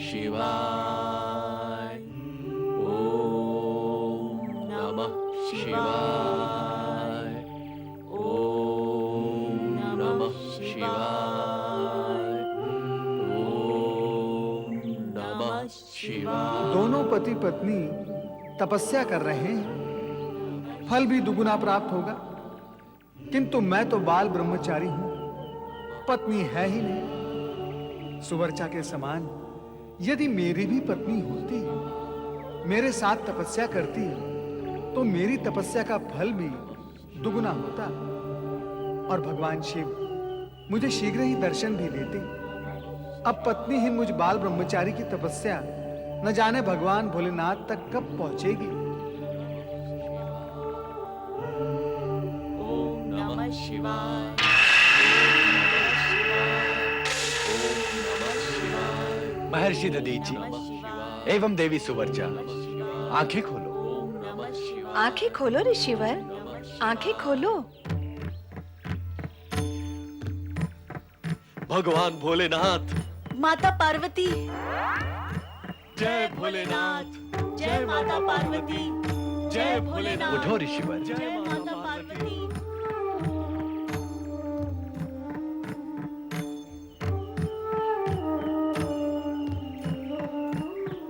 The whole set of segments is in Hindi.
शिवाय। ओम नमः शिवाय। ओम नमः शिवाय। ओम नमः शिवाय। दोनों पति पत्नी तपस्या कर रहे हैं, फल भी दुगुना प्राप्त होगा। किंतु मैं तो बाल ब्रह्मचारी हूं, पत्नी है ही नहीं। सुवर्चा के समान यदि मेरी भी पत्नी होती, मेरे साथ तपस्या करती, तो मेरी तपस्या का फल भी दुगुना होता और भगवान शिव मुझे शीघ्र ही दर्शन भी देते। अब पत्नीहीन मुझ बाल ब्रह्मचारी की तपस्या न जाने भगवान भोलेनाथ तक कब पहुंचेगी। ओम नमः शिवाय। महर्षि दधीचि एवं देवी सुवर्चा, आंखें खोलो। आंखें खोलो ऋषिवर, आंखें खोलो। भगवान भोलेनाथ, माता पार्वती, जय भोलेनाथ, जय माता पार्वती, जय भोलेनाथ। उठो ऋषिवर, जय माता पार्वती।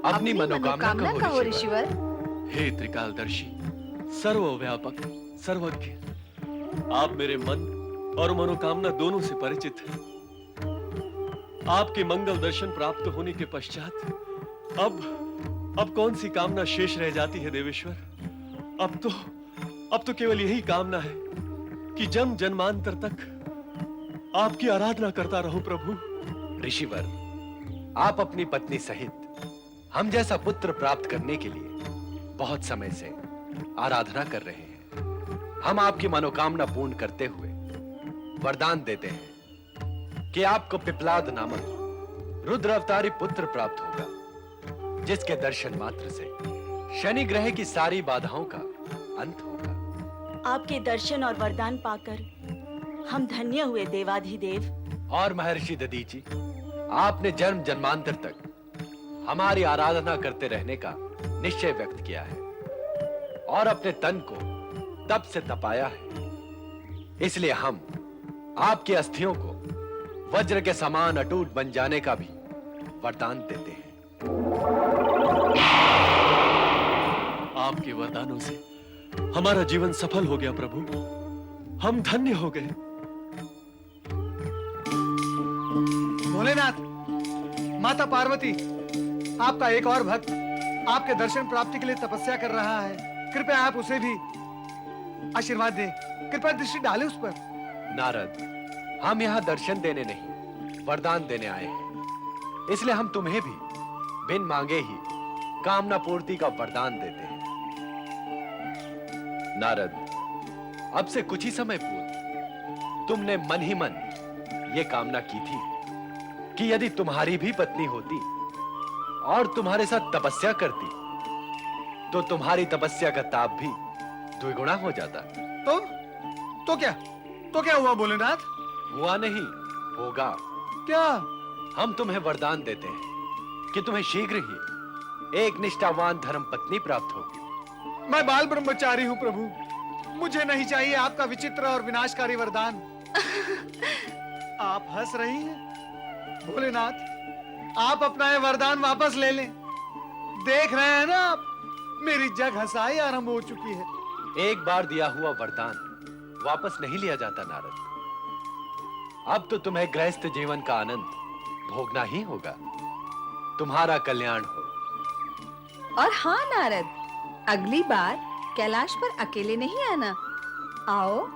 अपनी मनोकामना कहो ऋषिवर। हे त्रिकालदर्शी, सर्वव्यापक, सर्वज्ञ, आप मेरे मन और मनोकामना दोनों से परिचित हैं। आपके मंगल दर्शन प्राप्त होने के पश्चात अब कौन सी कामना शेष रह जाती है देवेश्वर? अब तो केवल यही कामना है कि जन्म जन्मांतर तक आपकी आराधना करता रहूं प्रभु। ऋषिवर, आप अपनी पत्नी सहित हम जैसा पुत्र प्राप्त करने के लिए बहुत समय से आराधना कर रहे हैं। हम आपकी मनोकामना पूर्ण करते हुए वरदान देते हैं कि आपको पिपलाद नामक रुद्र अवतारी पुत्र प्राप्त होगा, जिसके दर्शन मात्र से शनि ग्रह की सारी बाधाओं का अंत होगा। आपके दर्शन और वरदान पाकर हम धन्य हुए देवाधिदेव। और महर्षि दधीचि, आपने जन्म जन्मांतर तक हमारी आराधना करते रहने का निश्चय व्यक्त किया है और अपने तन को तप से तपाया है। इसलिए हम आपकी अस्थियों को वज्र के समान अटूट बन जाने का भी वरदान देते हैं। आपके वरदानों से हमारा जीवन सफल हो गया प्रभु, हम धन्य हो गए। भोलेनाथ, माता पार्वती, आपका एक और भक्त आपके दर्शन प्राप्ति के लिए तपस्या कर रहा है। कृपया आप उसे भी आशीर्वाद दें, कृपया दृष्टि डालें उस पर। नारद, हम यहाँ दर्शन देने नहीं, वरदान देने आए हैं। इसलिए हम तुम्हें भी बिन मांगे ही कामना पूर्ति का वरदान देते हैं। नारद, अब से कुछ ही समय पूर्व तुमने मन ही मन ये कामना की थी कि यदि तुम्हारी भी पत्नी होती और तुम्हारे साथ तपस्या करती, तो तुम्हारी तपस्या का ताप भी द्विगुना हो जाता। तो क्या हुआ भोलेनाथ? हुआ नहीं, होगा। क्या? हम तुम्हें वरदान देते हैं कि तुम्हें शीघ्र ही एक निष्ठावान धर्म पत्नी प्राप्त होगी। मैं बाल ब्रह्मचारी हूं प्रभु, मुझे नहीं चाहिए आपका विचित्र और विनाशकारी वरदान। आप हंस रही हैं? भोलेनाथ, आप अपना ये वरदान वापस ले लें। देख रहे हैं ना आप, मेरी जग हंसाई आरंभ हो चुकी है। एक बार दिया हुआ वरदान वापस नहीं लिया जाता नारद। अब तो तुम्हें गृहस्थ जीवन का आनंद भोगना ही होगा। तुम्हारा कल्याण हो। और हाँ नारद, अगली बार कैलाश पर अकेले नहीं आना। आओ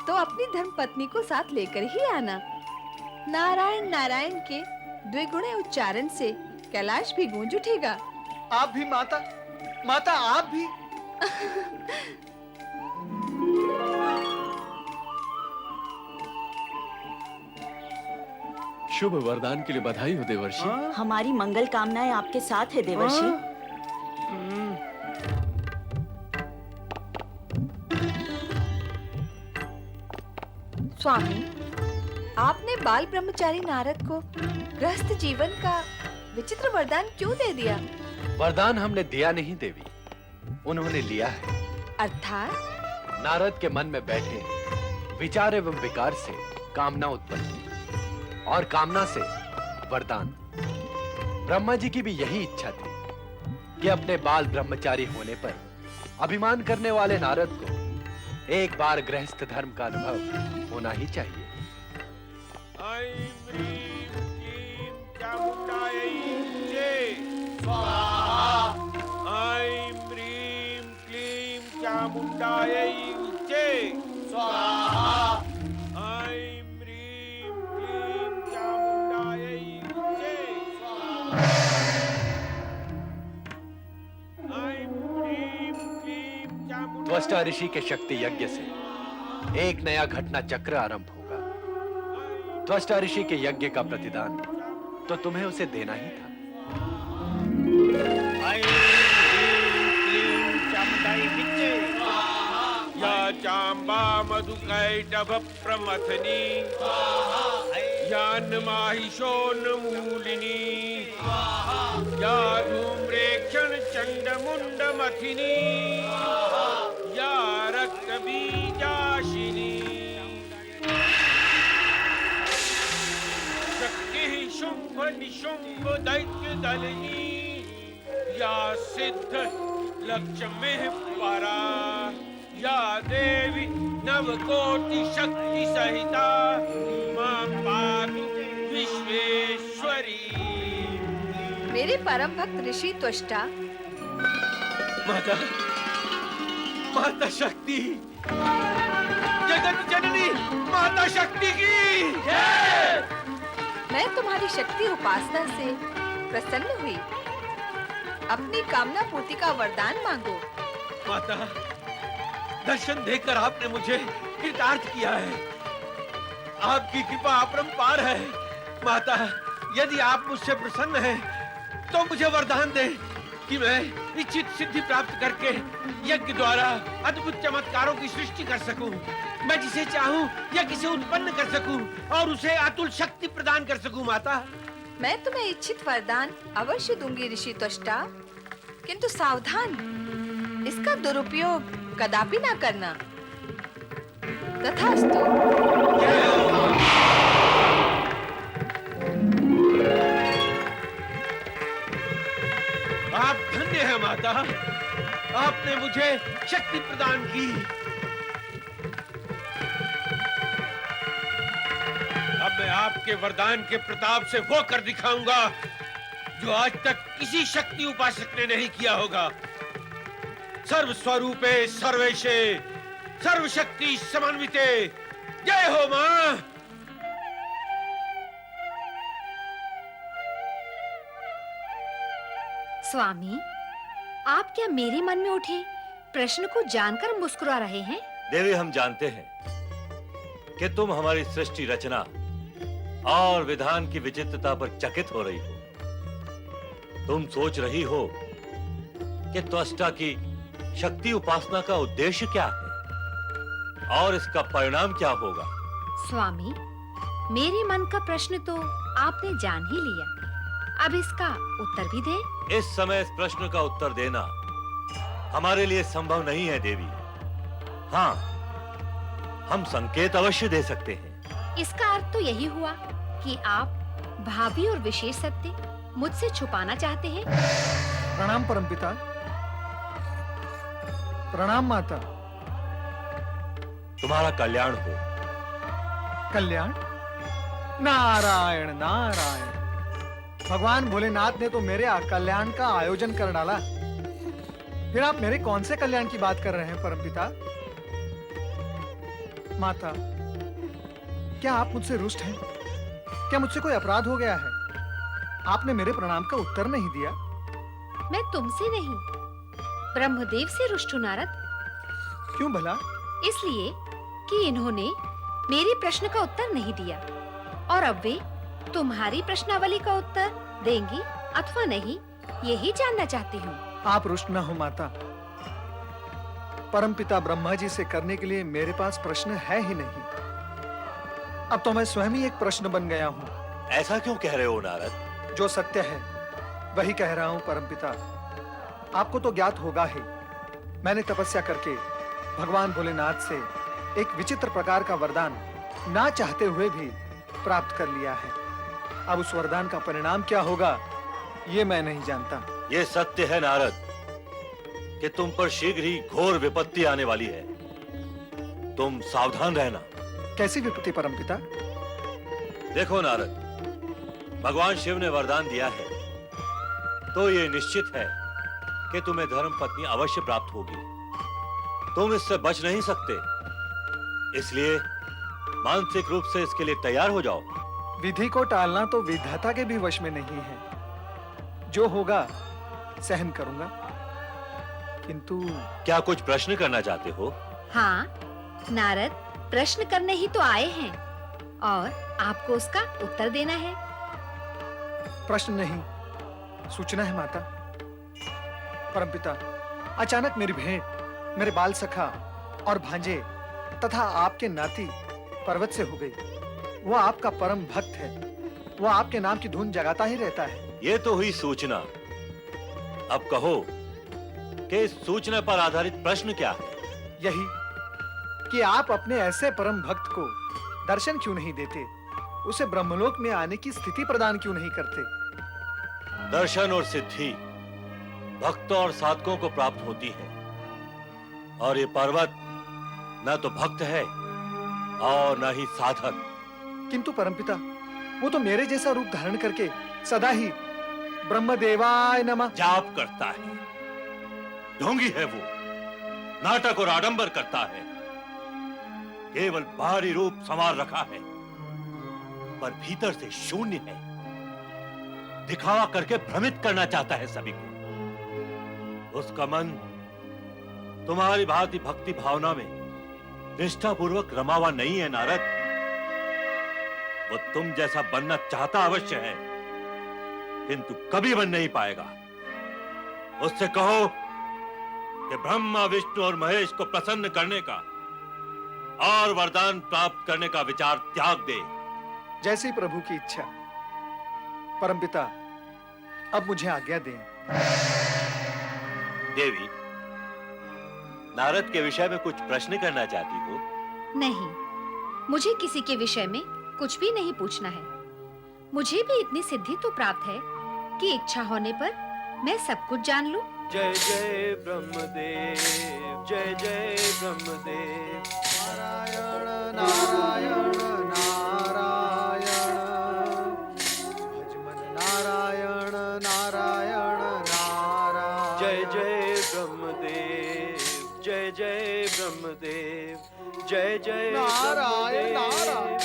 तो अपनी धर्मपत्नी को साथ लेकर ही आना। नारायण नारायण के द्विगुणे उच्चारण से कैलाश भी गूंज उठेगा। आप भी माता, आप भी। शुभ वरदान के लिए बधाई हो देवर्षि। हमारी मंगल कामनाएं आपके साथ है देवर्षि। स्वामी, आपने बाल ब्रह्मचारी नारद को गृहस्थ जीवन का विचित्र वरदान क्यों दे दिया? वरदान हमने दिया नहीं देवी, उन्होंने लिया है। अर्थात? नारद के मन में बैठे विचार एवं विकार से कामना उत्पन्न हुई और कामना से वरदान। ब्रह्मा जी की भी यही इच्छा थी कि अपने बाल ब्रह्मचारी होने पर अभिमान करने वाले नारद को एक बार गृहस्थ धर्म का अनुभव होना ही चाहिए। ऐं ह्रीं क्लीं चामुण्डायै जय स्वाहा। ऐं ह्रीं क्लीं चामुण्डायै जय स्वाहा। ऐं ह्रीं क्लीं चामुण्डायै जय स्वाहा। ऐं ह्रीं क्लीं चामुण्डायै। त्वष्टा ऋषि के शक्ति यज्ञ से एक नया घटना चक्र आरंभ होगा। त्वष्टा ऋषि के यज्ञ का प्रतिदान तो तुम्हें उसे देना ही था। ऐं ह्रीं क्लीं चामुण्डायै विद्ये या चाम्बा मधुकैटभ प्रमथनी या नमाहिषोन्मूलिनी या धूम्रेक्षण चण्डमुण्डमथिनी या रक्तबीजाशिनी शुंभ निशुंभ दैत्य दलिनी या सिद्ध लक्ष्मी परा या देवी नवकोटि शक्ति सहिता मां पातु विश्वेश्वरी। मेरे परम भक्त ऋषि त्वष्टा, माता, माता शक्ति, जगत जननी माता शक्ति की जय। मैं तुम्हारी शक्ति उपासना से प्रसन्न हुई। अपनी कामना पूर्ति का वरदान मांगो। माता, दर्शन देकर आपने मुझे कृतार्थ किया है। आपकी कृपा अपरंपार है। माता, यदि आप मुझसे प्रसन्न हैं, तो मुझे वरदान दे कि मैं इच्छित सिद्धि प्राप्त करके यज्ञ द्वारा अद्भुत चमत्कारों की सृष्टि कर सकूं। मैं जिसे चाहूं यज्ञ से उत्पन्न कर सकूं और उसे अतुल शक्ति प्रदान कर सकूं। माता, मैं तुम्हें इच्छित वरदान अवश्य दूंगी ऋषि त्वष्टा, किंतु सावधान, इसका दुरुपयोग कदापि ना करना। तथास्तु। आप धन्य हैं माता, आपने मुझे शक्ति प्रदान की। अब मैं आपके वरदान के प्रताप से वो कर दिखाऊंगा जो आज तक किसी शक्ति उपासक ने नहीं किया होगा। सर्व स्वरूपे सर्वेशे सर्वशक्ति समन्विते जय हो मां। स्वामी, आप क्या मेरे मन में उठे प्रश्न को जानकर मुस्कुरा रहे हैं? देवी, हम जानते हैं कि तुम हमारी सृष्टि रचना और विधान की विचित्रता पर चकित हो रही हो। तुम सोच रही हो कि त्वष्टा की शक्ति उपासना का उद्देश्य क्या है और इसका परिणाम क्या होगा। स्वामी, मेरे मन का प्रश्न तो आपने जान ही लिया, अब इसका उत्तर भी दे। इस समय इस प्रश्न का उत्तर देना हमारे लिए संभव नहीं है देवी। हाँ, हम संकेत अवश्य दे सकते हैं। इसका अर्थ तो यही हुआ कि आप भावी और विशेष सत्य मुझसे छुपाना चाहते हैं। प्रणाम परमपिता। प्रणाम माता। तुम्हारा कल्याण हो। कल्याण? नारायण नारायण। भगवान भोलेनाथ ने तो मेरे कल्याण का आयोजन कर डाला, फिर आप मेरे कौन से कल्याण की बात कर रहे हैं परमपिता? माता, क्या आप मुझसे रुष्ट हैं? क्या मुझसे कोई अपराध हो गया है? आपने मेरे प्रणाम का उत्तर नहीं दिया। मैं तुमसे नहीं, ब्रह्मदेव से रुष्ट हूं नारद। क्यों भला? इसलिए कि इन्होंने मेरे प्रश्न का उत्तर नहीं दिया और अब वे तुम्हारी प्रश्नावली का उत्तर देंगी अथवा नहीं, यही जानना चाहती हूँ। आप रुष्ट न हो माता। परमपिता ब्रह्मा जी से करने के लिए मेरे पास प्रश्न है ही नहीं। अब तो मैं स्वयं ही एक प्रश्न बन गया हूँ। ऐसा क्यों कह रहे हो नारद? जो सत्य है वही कह रहा हूं परमपिता, आपको तो ज्ञात होगा ही, मैंने तपस्या करके भगवान भोलेनाथ से एक विचित्र प्रकार का वरदान ना चाहते हुए भी प्राप्त कर लिया है। अब उस वरदान का परिणाम क्या होगा ये मैं नहीं जानता। ये सत्य है नारद कि तुम पर शीघ्र ही घोर विपत्ति आने वाली है। तुम सावधान रहना। कैसी विपत्ति परमपिता? देखो नारद, भगवान शिव ने वरदान दिया है तो ये निश्चित है कि तुम्हें धर्म पत्नी अवश्य प्राप्त होगी। तुम इससे बच नहीं सकते, इसलिए मानसिक रूप से इसके लिए तैयार हो जाओ। विधि को टालना तो विधाता के भी वश में नहीं है। जो होगा सहन करूंगा। किंतु क्या कुछ प्रश्न करना चाहते हो? हाँ नारद, प्रश्न करने ही तो आए हैं और आपको उसका उत्तर देना है। प्रश्न नहीं, सूचना है माता। परमपिता, अचानक मेरी भेंट मेरे बाल सखा और भांजे तथा आपके नाती पर्वत से हो गई। वह आपका परम भक्त है, वह आपके नाम की धुन जगाता ही रहता है। ये तो हुई सूचना। अब कहो कि इस सूचना पर आधारित प्रश्न क्या है? यही कि आप अपने ऐसे परम भक्त को दर्शन क्यों नहीं देते, उसे ब्रह्मलोक में आने की स्थिति प्रदान क्यों नहीं करते? दर्शन और सिद्धि भक्तों और साधकों को प्राप्त होती है, और ये पर्वत न तो भक्त है और न ही साधक। किंतु परमपिता, वो तो मेरे जैसा रूप धारण करके सदा ही ब्रह्मदेवाय नमः जाप करता है। ढोंगी है वो, नाटक और आडंबर करता है, केवल बाहरी रूप संवार रखा है पर भीतर से शून्य है। दिखावा करके भ्रमित करना चाहता है सभी को। उसका मन तुम्हारी भांति भक्ति भावना में निष्ठापूर्वक रमा हुआ नहीं है नारद। वो तुम जैसा बनना चाहता अवश्य है, किंतु कभी बन नहीं पाएगा। उससे कहो कि ब्रह्मा विष्णु और महेश को प्रसन्न करने का और वरदान प्राप्त करने का विचार त्याग दे। जैसी प्रभु की इच्छा। परमपिता, अब मुझे आज्ञा दें। देवी, नारद के विषय में कुछ प्रश्न करना चाहती हो? नहीं, मुझे किसी के विषय में कुछ भी नहीं पूछना है। मुझे भी इतनी सिद्धि तो प्राप्त है कि इच्छा होने पर मैं सब कुछ जान लूं। जय जय ब्रह्मदेव, जय जय ब्रह्मदेव। नारायण नारायण नारायण, भजमन नारायण नारायण नारायण। जय जय ब्रह्मदेव, जय जय ब्रह्मदेव, जय जय नारायण नारायण।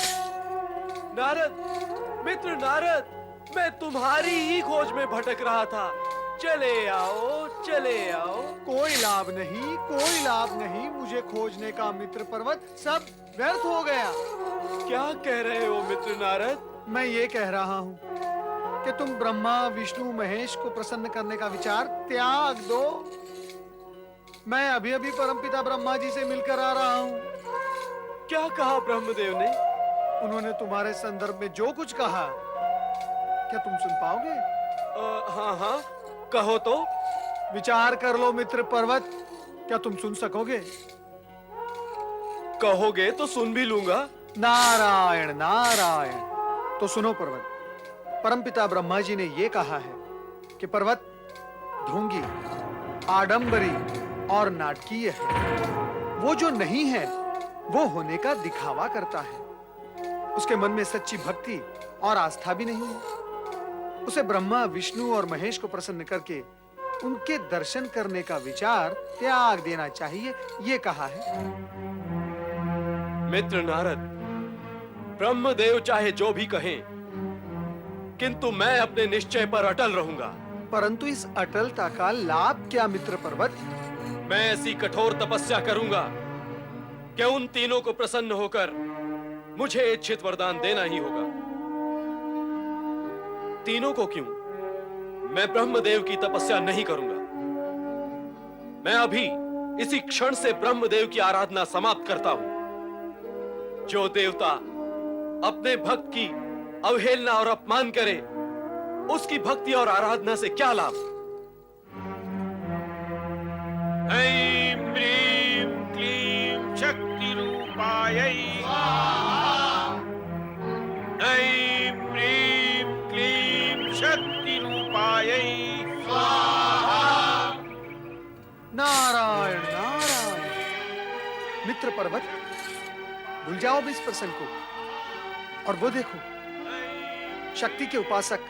नारद, मित्र नारद, मैं तुम्हारी ही खोज में भटक रहा था। चले आओ, चले आओ। कोई लाभ नहीं, कोई लाभ नहीं। मुझे खोजने का मित्र पर्वत सब व्यर्थ हो गया। क्या कह रहे हो मित्र नारद? मैं ये कह रहा हूँ कि तुम ब्रह्मा विष्णु महेश को प्रसन्न करने का विचार त्याग दो। मैं अभी अभी परमपिता ब्रह्मा जी से मिलकर आ रहा हूँ। क्या कहा ब्रह्मदेव ने? उन्होंने तुम्हारे संदर्भ में जो कुछ कहा, क्या तुम सुन पाओगे? हाँ हाँ, कहो तो। विचार कर लो मित्र पर्वत, क्या तुम सुन सकोगे? कहोगे तो सुन भी लूंगा। नारायण नारायण। तो सुनो पर्वत, परमपिता ब्रह्मा जी ने ये कहा है कि पर्वत ढोंगी, आडंबरी और नाटकीय है। वो जो नहीं है वो होने का दिखावा करता है। उसके मन में सच्ची भक्ति और आस्था भी नहीं है। उसे ब्रह्मा विष्णु और महेश को प्रसन्न करके उनके दर्शन करने का विचार त्याग देना चाहिए, ये कहा है। मित्र नारद, ब्रह्मदेव चाहे जो भी कहें, किंतु मैं अपने निश्चय पर अटल रहूंगा। परंतु इस अटलता का लाभ क्या मित्र पर्वत? मैं ऐसी कठोर तपस्या करूंगा कि उन तीनों को प्रसन्न होकर मुझे इच्छित वरदान देना ही होगा। तीनों को क्यों? मैं ब्रह्मदेव की तपस्या नहीं करूंगा। मैं अभी इसी क्षण से ब्रह्मदेव की आराधना समाप्त करता हूं। जो देवता अपने भक्त की अवहेलना और अपमान करे उसकी भक्ति और आराधना से क्या लाभ? ऐं ह्रीं क्लीं शक्ति रूपायै ऐं ह्रीं क्लीं शक्ति रूपायै नारायण नारायण। मित्र पर्वत, भूल जाओ भी इस प्रसंग को, और वो देखो शक्ति के उपासक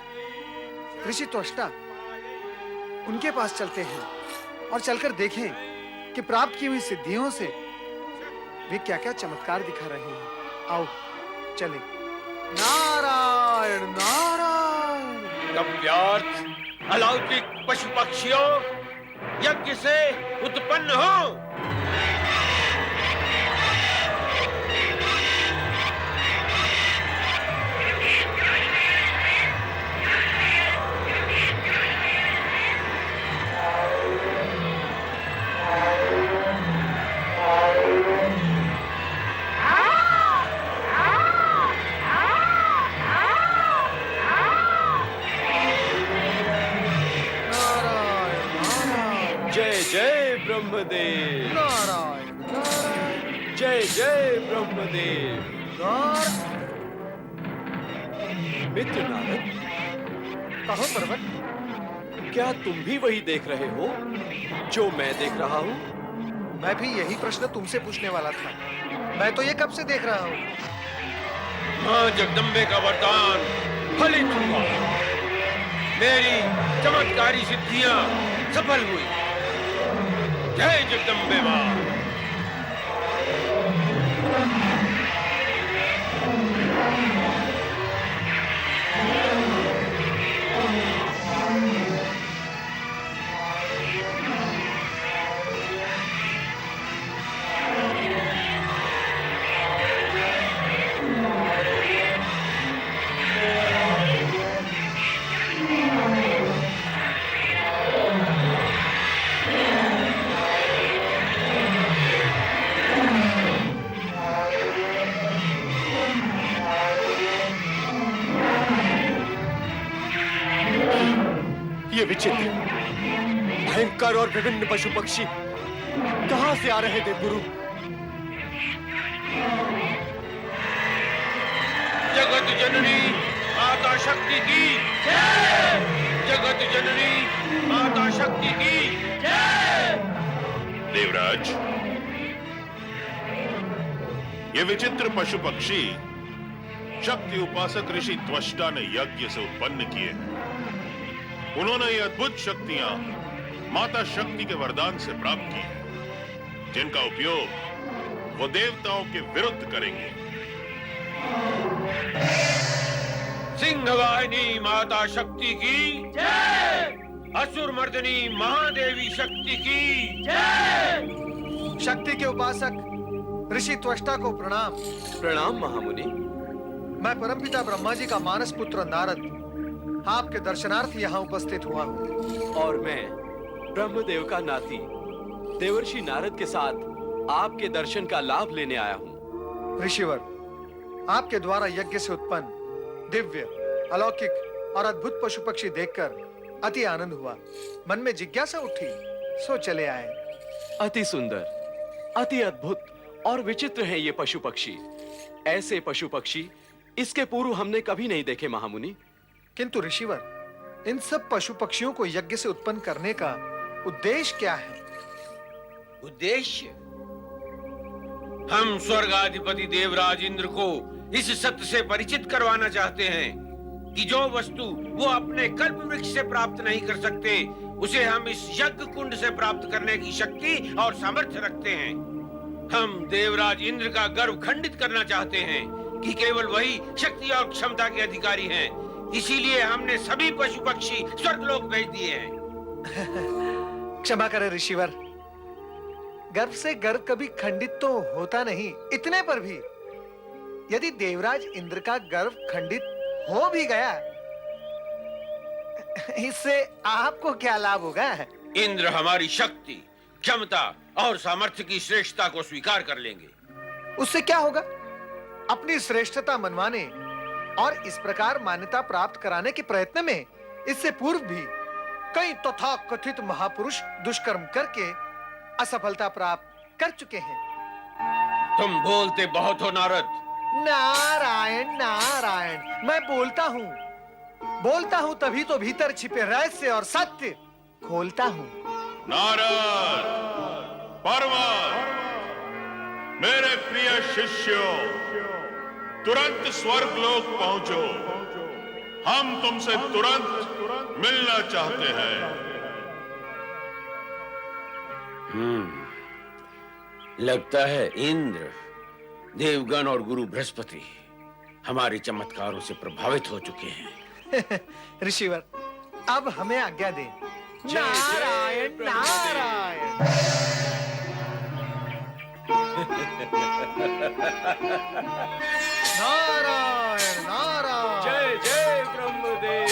ऋषि त्वष्टा, उनके पास चलते हैं और चलकर देखें कि प्राप्त की हुई सिद्धियों से वे क्या क्या चमत्कार दिखा रहे हैं। आओ चले। नारायण नारायण। कव्यार्थ अलौकिक पशु पक्षियों यज्ञ से उत्पन्न हो। जय जय ब्रह्मदेव, नारायण नारायण। जय जय ब्रह्मदेव। मित्र नारद, कहो पर्वत। क्या तुम भी वही देख रहे हो जो मैं देख रहा हूँ? मैं भी यही प्रश्न तुमसे पूछने वाला था। मैं तो ये कब से देख रहा हूँ। मां जगदम्बे का वरदान फलित हुआ। मेरी चमत्कारी सिद्धियां सफल हुई। जय जगदम्बे मां। ये विचित्र, भयंकर और विभिन्न पशु पक्षी कहां से आ रहे थे गुरु? जगत जननी माता शक्ति की जय। जगत जननी माता शक्ति की जय। देवराज, ये विचित्र पशु पक्षी शक्ति उपासक ऋषि त्वष्टा ने यज्ञ से उत्पन्न किए हैं। उन्होंने ये अद्भुत शक्तियां माता शक्ति के वरदान से प्राप्त की हैं, जिनका उपयोग वो देवताओं के विरुद्ध करेंगे। सिंहवाहिनी माता शक्ति की जय। असुर मर्दनी महादेवी शक्ति की जय। शक्ति के उपासक ऋषि त्वष्टा को प्रणाम। प्रणाम महामुनि। मैं परमपिता ब्रह्मा जी का मानस पुत्र नारद आपके दर्शनार्थ यहाँ उपस्थित हुआ हूँ। और मैं ब्रह्मदेव का नाती देवर्षि नारद के साथ आपके दर्शन का लाभ लेने आया हूँ। ऋषिवर, आपके द्वारा यज्ञ से उत्पन्न दिव्य, अलौकिक और अद्भुत पशु पक्षी देखकर अति आनंद हुआ। मन में जिज्ञासा उठी, सो चले आए। अति सुंदर, अति अद्भुत और विचित्र हैं ये पशु पक्षी। ऐसे पशु पक्षी इसके पूर्व हमने कभी नहीं देखे महामुनि। किंतु ऋषिवर, इन सब पशु पक्षियों को यज्ञ से उत्पन्न करने का उद्देश्य क्या है? उद्देश्य? हम स्वर्गाधिपति देवराज इंद्र को इस सत्य से परिचित करवाना चाहते हैं कि जो वस्तु वो अपने कल्प वृक्ष से प्राप्त नहीं कर सकते, उसे हम इस यज्ञ कुंड से प्राप्त करने की शक्ति और सामर्थ्य रखते हैं। हम देवराज इंद्र का गर्व खंडित करना चाहते हैं कि केवल वही शक्ति और क्षमता के अधिकारी हैं। इसीलिए हमने सभी पशु पक्षी स्वर्गलोक भेज दिए हैं। क्षमा करें ऋषिवर, गर्व से गर्व कभी खंडित तो होता नहीं। इतने पर भी यदि देवराज इंद्र का गर्व खंडित हो भी गया, इससे आपको क्या लाभ होगा? इंद्र हमारी शक्ति, क्षमता और सामर्थ्य की श्रेष्ठता को स्वीकार कर लेंगे। उससे क्या होगा? अपनी श्रेष्ठता मनवाने और इस प्रकार मान्यता प्राप्त कराने के प्रयत्न में इससे पूर्व भी कई तथाकथित महापुरुष दुष्कर्म करके असफलता प्राप्त कर चुके हैं। तुम बोलते बहुत हो नारद। नारायण नारायण, मैं बोलता हूं तभी तो भीतर छिपे रहस्य और सत्य खोलता हूं। नारद, पर्वत, मेरे प्रिय शिष्यों, तुरंत स्वर्गलोक पहुंचो। हम तुमसे तुरंत मिलना चाहते हैं। लगता है इंद्र, देवगण और गुरु बृहस्पति हमारे चमत्कारों से प्रभावित हो चुके हैं। ऋषिवर, अब हमें आज्ञा दें। नारायण नारायण। नारायण नारायण। जय जय ब्रह्मदेव।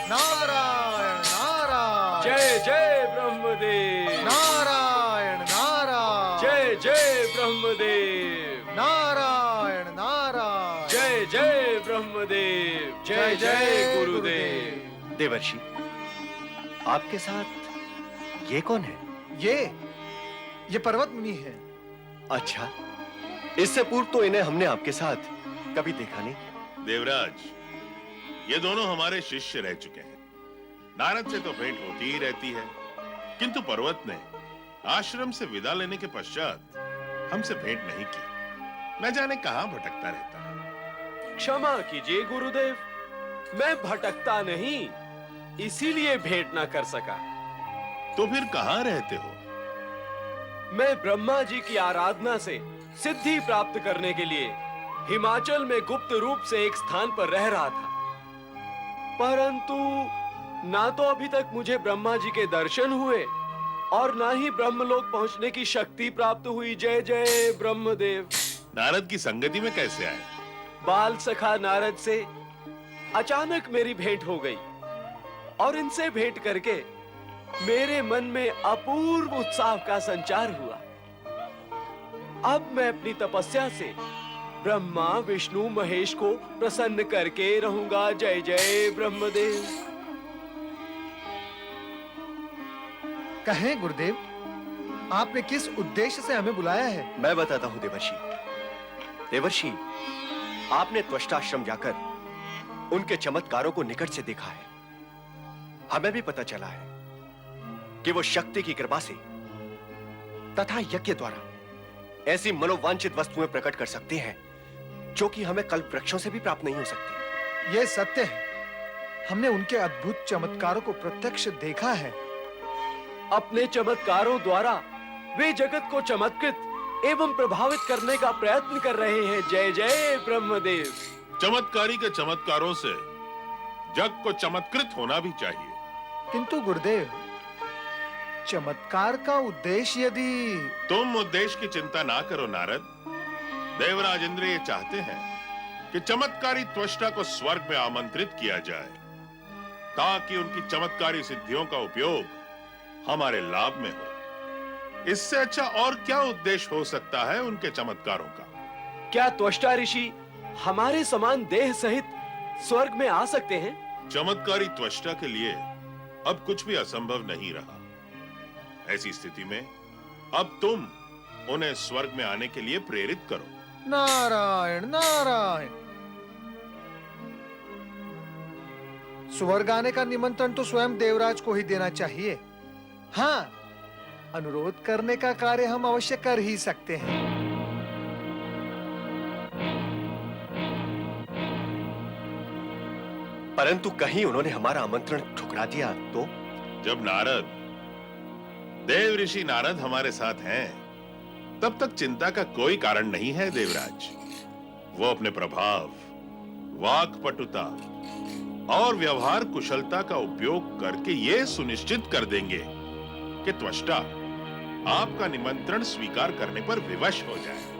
नारायण नारायण। जय जय ब्रह्मदेव। नारायण नारायण। जय जय ब्रह्मदेव। नारायण नारायण। जय जय ब्रह्मदेव। जय जय गुरुदेव। देवर्षि, आपके साथ ये कौन है? ये पर्वत मुनि है। अच्छा, इससे पूर्व तो इन्हें हमने आपके साथ कभी देखा नहीं। देवराज, ये दोनों हमारे शिष्य रह चुके हैं। नारद से तो भेंट होती ही रहती है, किंतु पर्वत ने आश्रम से विदा लेने के पश्चात हमसे भेंट नहीं की। न जाने कहां भटकता रहता है। क्षमा कीजिए गुरुदेव, मैं भटकता नहीं, इसीलिए भेंट ना कर सका। तो फिर कहां रहते हो? मैं ब्रह्मा जी की आराधना से सिद्धि प्राप्त करने के लिए हिमाचल में गुप्त रूप से एक स्थान पर रह रहा था, परंतु ना तो अभी तक मुझे ब्रह्मा जी के दर्शन हुए और ना ही ब्रह्मलोक पहुंचने की शक्ति प्राप्त हुई। जय जय ब्रह्मदेव। नारद की संगति में कैसे आए? बाल सखा नारद से अचानक मेरी भेंट हो गई और इनसे भेंट करके मेरे मन में अपूर्व उत्साह का संचार हुआ। अब मैं अपनी तपस्या से ब्रह्मा विष्णु महेश को प्रसन्न करके रहूंगा। जय जय ब्रह्मदेव। कहें गुरुदेव, आपने किस उद्देश्य से हमें बुलाया है? मैं बताता हूं देवर्षि। देवर्षि, आपने त्वष्टाश्रम जाकर उनके चमत्कारों को निकट से देखा है। हमें भी पता चला है कि वो शक्ति की कृपा से तथा यज्ञ द्वारा ऐसी मनोवांछित वस्तुएं प्रकट कर सकते हैं जो कि हमें कल्प वृक्षों से भी प्राप्त नहीं हो सकती। ये सत्य है, हमने उनके अद्भुत चमत्कारों को प्रत्यक्ष देखा है। अपने चमत्कारों द्वारा वे जगत को चमत्कृत एवं प्रभावित करने का प्रयत्न कर रहे हैं। जय जय ब्रह्मदेव। चमत्कारी के चमत्कारों से जग को चमत्कृत होना भी चाहिए। किंतु गुरुदेव, चमत्कार का उद्देश्य यदि... तुम उद्देश्य की चिंता ना करो नारद। देवराज इंद्र ये चाहते हैं कि चमत्कारी त्वष्टा को स्वर्ग में आमंत्रित किया जाए ताकि उनकी चमत्कारी सिद्धियों का उपयोग हमारे लाभ में हो। इससे अच्छा और क्या उद्देश्य हो सकता है उनके चमत्कारों का? क्या त्वष्टा ऋषि हमारे समान देह सहित स्वर्ग में आ सकते हैं? चमत्कारी त्वष्टा के लिए अब कुछ भी असंभव नहीं रहा। ऐसी स्थिति में अब तुम उन्हें स्वर्ग में आने के लिए प्रेरित करो। नारायण नारायण। स्वर्ग आने का निमंत्रण तो स्वयं देवराज को ही देना चाहिए। हाँ, अनुरोध करने का कार्य हम अवश्य कर ही सकते हैं। परंतु कहीं उन्होंने हमारा आमंत्रण ठुकरा दिया तो? जब नारद, देव ऋषि नारद हमारे साथ हैं, तब तक चिंता का कोई कारण नहीं है देवराज। वो अपने प्रभाव, वाक्पटुता और व्यवहार कुशलता का उपयोग करके ये सुनिश्चित कर देंगे कि त्वष्टा आपका निमंत्रण स्वीकार करने पर विवश हो जाए।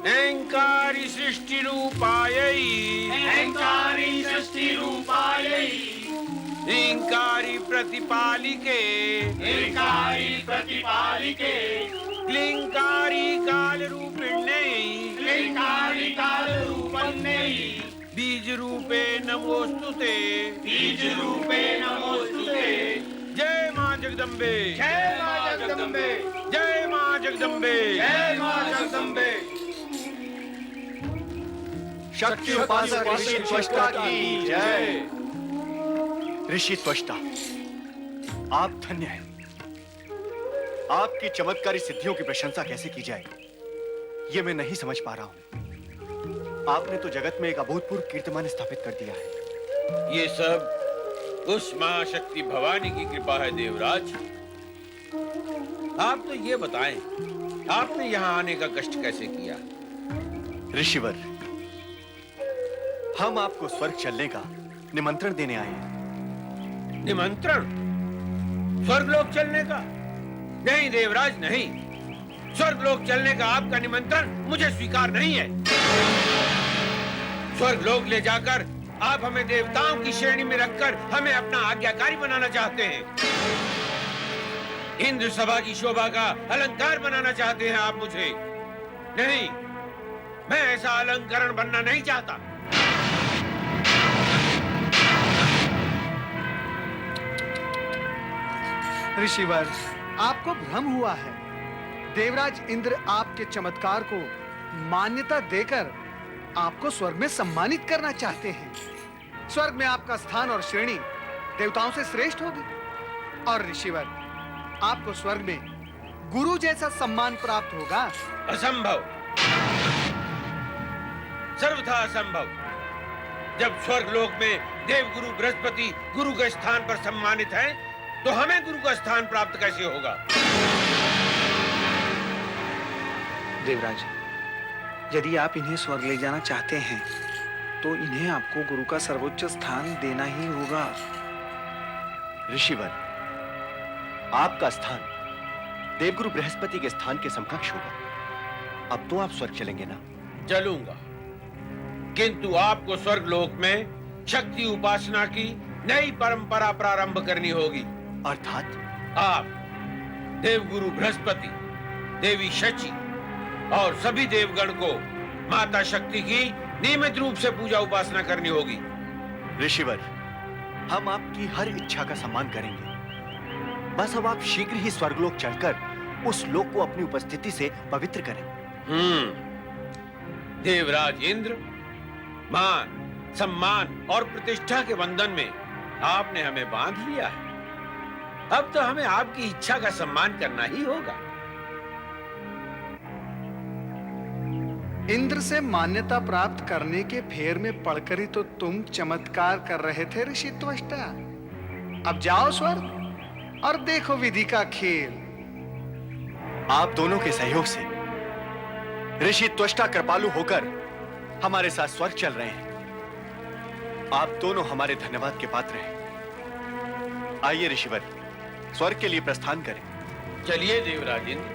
अहंकारी सृष्टि रूपायै, अहंकारी सृष्टि रूपायै, अहंकारी प्रतिपालिके, अहंकारी प्रतिपालिके, क्लिंकारी काल रूपिण्यै, क्लिंकारी काल रूपण्यै, बीज रूपे नमोस्तुते, बीज रूपे नमोस्तुते। जय मां जगदम्बे, जय मां जगदम्बे, जय मां जगदम्बे, जय मां जगदम्बे। शक्ति उपासक ऋषि त्वष्टा की जय। ऋषि त्वष्टा, आप धन्य हैं। आपकी चमत्कारी सिद्धियों की प्रशंसा कैसे की जाए, ये मैं नहीं समझ पा रहा हूं। आपने तो जगत में एक अभूतपूर्व कीर्तिमान स्थापित कर दिया है। ये सब उस मां शक्ति भवानी की कृपा है देवराज। आप तो ये बताएं, आपने यहाँ आने का कष्ट कैसे किया? ऋषिवर, हम आपको स्वर्ग चलने का निमंत्रण देने आए हैं। निमंत्रण? स्वर्गलोक चलने का? नहीं देवराज, नहीं। स्वर्गलोक चलने का आपका निमंत्रण मुझे स्वीकार नहीं है। स्वर्गलोक ले जाकर आप हमें देवताओं की श्रेणी में रखकर हमें अपना आज्ञाकारी बनाना चाहते हैं। इंद्र सभा की शोभा का अलंकार बनाना चाहते हैं आप मुझे। नहीं, मैं ऐसा अलंकरण बनना नहीं चाहता। ऋषिवर, आपको भ्रम हुआ है। देवराज इंद्र आपके चमत्कार को मान्यता देकर आपको स्वर्ग में सम्मानित करना चाहते हैं। स्वर्ग में आपका स्थान और श्रेणी देवताओं से श्रेष्ठ होगी। और ऋषिवर, आपको स्वर्ग में गुरु जैसा सम्मान प्राप्त होगा। असंभव, सर्वथा असंभव। जब स्वर्गलोक में देवगुरु बृहस्पति गुरु के स्थान पर सम्मानित है, तो हमें गुरु का स्थान प्राप्त कैसे होगा? देवराज, यदि आप इन्हें स्वर्ग ले जाना चाहते हैं, तो इन्हें आपको गुरु का सर्वोच्च स्थान देना ही होगा। ऋषिवर, आपका स्थान देवगुरु बृहस्पति के स्थान के समकक्ष होगा। अब तो आप स्वर्ग चलेंगे ना? चलूंगा, किंतु आपको स्वर्गलोक में शक्ति उपासना की नई परंपरा प्रारंभ करनी होगी। अर्थात? आप, देवगुरु बृहस्पति, देवी शची और सभी देवगण को माता शक्ति की नियमित रूप से पूजा उपासना करनी होगी। ऋषिवर, हम आपकी हर इच्छा का सम्मान करेंगे। बस अब आप शीघ्र ही स्वर्गलोक चलकर उस लोक को अपनी उपस्थिति से पवित्र करें। देवराज इंद्र, मान, सम्मान और प्रतिष्ठा के बंधन में आपने हमें बांध लिया है। अब तो हमें आपकी इच्छा का सम्मान करना ही होगा। इंद्र से मान्यता प्राप्त करने के फेर में पड़कर ही तो तुम चमत्कार कर रहे थे ऋषि त्वष्टा। अब जाओ स्वर्ग और देखो विधि का खेल। आप दोनों के सहयोग से ऋषि त्वष्टा कृपालु होकर हमारे साथ स्वर्ग चल रहे हैं। आप दोनों हमारे धन्यवाद के पात्र हैं। आइए ऋषिवर, स्वर्ग के लिए प्रस्थान करें। चलिए देवराज इंद्र।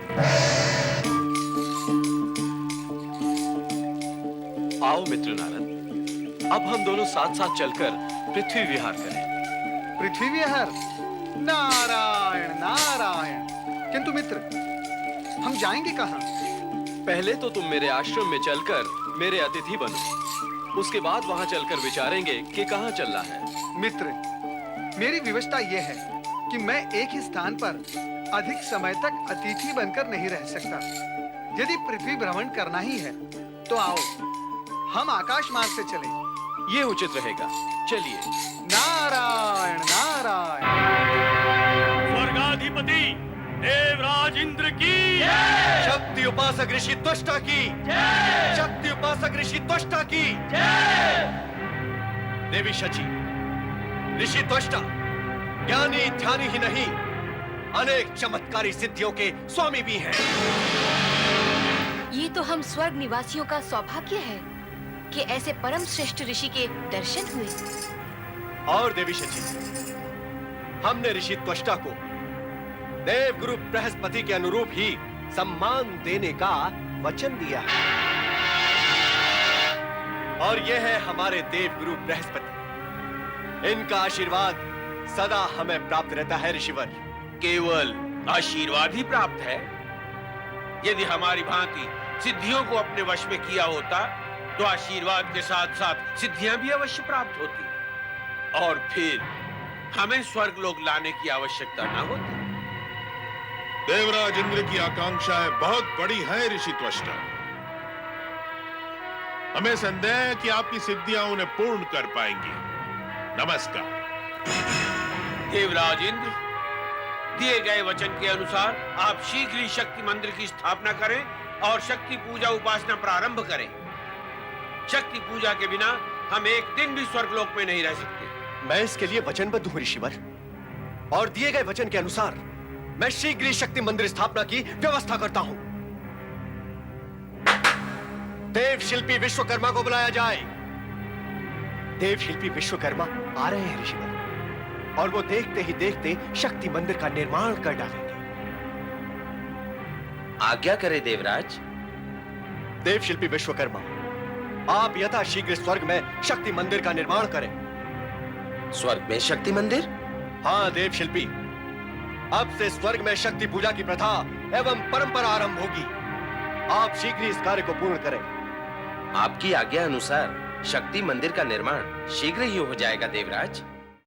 आओ मित्र नारद, अब हम दोनों साथ साथ चलकर पृथ्वी विहार करें। पृथ्वी विहार? नारायण नारायण। किंतु मित्र, हम जाएंगे कहां? पहले तो तुम मेरे आश्रम में चलकर मेरे अतिथि बनो। उसके बाद वहां चलकर विचारेंगे कि कहां चलना है। मित्र, मेरी विवशता यह है कि मैं एक ही स्थान पर अधिक समय तक अतिथि बनकर नहीं रह सकता। यदि पृथ्वी भ्रमण करना ही है, तो आओ हम आकाश मार्ग से चलें। ये उचित रहेगा। चलिए। नारायण नारायण। स्वर्गाधिपति देवराज इंद्र की शक्ति उपासक ऋषि त्वष्टा की शक्ति उपासक ऋषि त्वष्टा की देवी शची, ऋषि त्वष्टा ज्ञानी ध्यानी ही नहीं, अनेक चमत्कारी सिद्धियों के स्वामी भी हैं। ये तो हम स्वर्ग निवासियों का सौभाग्य है कि ऐसे परम श्रेष्ठ ऋषि के दर्शन हुए। और देवी शची, हमने ऋषि त्वष्टा को देवगुरु बृहस्पति के अनुरूप ही सम्मान देने का वचन दिया है। और यह है हमारे देवगुरु बृहस्पति। इनका आशीर्वाद सदा हमें प्राप्त रहता है ऋषिवर। केवल आशीर्वाद ही प्राप्त है? यदि हमारी भांति सिद्धियों को अपने वश में किया होता, तो आशीर्वाद के साथ साथ सिद्धियां भी अवश्य प्राप्त होती और फिर हमें स्वर्ग लोक लाने की आवश्यकता न होती। देवराज इंद्र की आकांक्षाएं बहुत बड़ी हैं ऋषि त्वष्टा। हमें संदेह है कि आपकी सिद्धियां उन्हें पूर्ण कर पाएंगी। नमस्कार। देवराज इंद्र, दिए गए वचन के अनुसार आप शीघ्र ही शक्ति मंदिर की स्थापना करें और शक्ति पूजा उपासना प्रारंभ करें। शक्ति पूजा के बिना हम एक दिन भी स्वर्गलोक में नहीं रह सकते। मैं इसके लिए वचनबद्ध हूँ ऋषिवर, और दिए गए वचन के अनुसार मैं शीघ्र ही शक्ति मंदिर स्थापना की व्यवस्था करता हूँ। देव शिल्पी विश्वकर्मा को बुलाया जाए। देव शिल्पी विश्वकर्मा आ रहे हैं ऋषिवर, और वो देखते ही देखते शक्ति मंदिर का निर्माण कर डालेंगे। आज्ञा करे देवराज। देव शिल्पी विश्वकर्मा, आप यथाशीघ्र स्वर्ग में शक्ति मंदिर का निर्माण करें। स्वर्ग में शक्ति मंदिर? हाँ देव शिल्पी, अब से स्वर्ग में शक्ति पूजा की प्रथा एवं परंपरा आरंभ होगी। आप शीघ्र ही इस कार्य को पूर्ण करें। आपकी आज्ञा अनुसार शक्ति मंदिर का निर्माण शीघ्र ही हो जाएगा देवराज।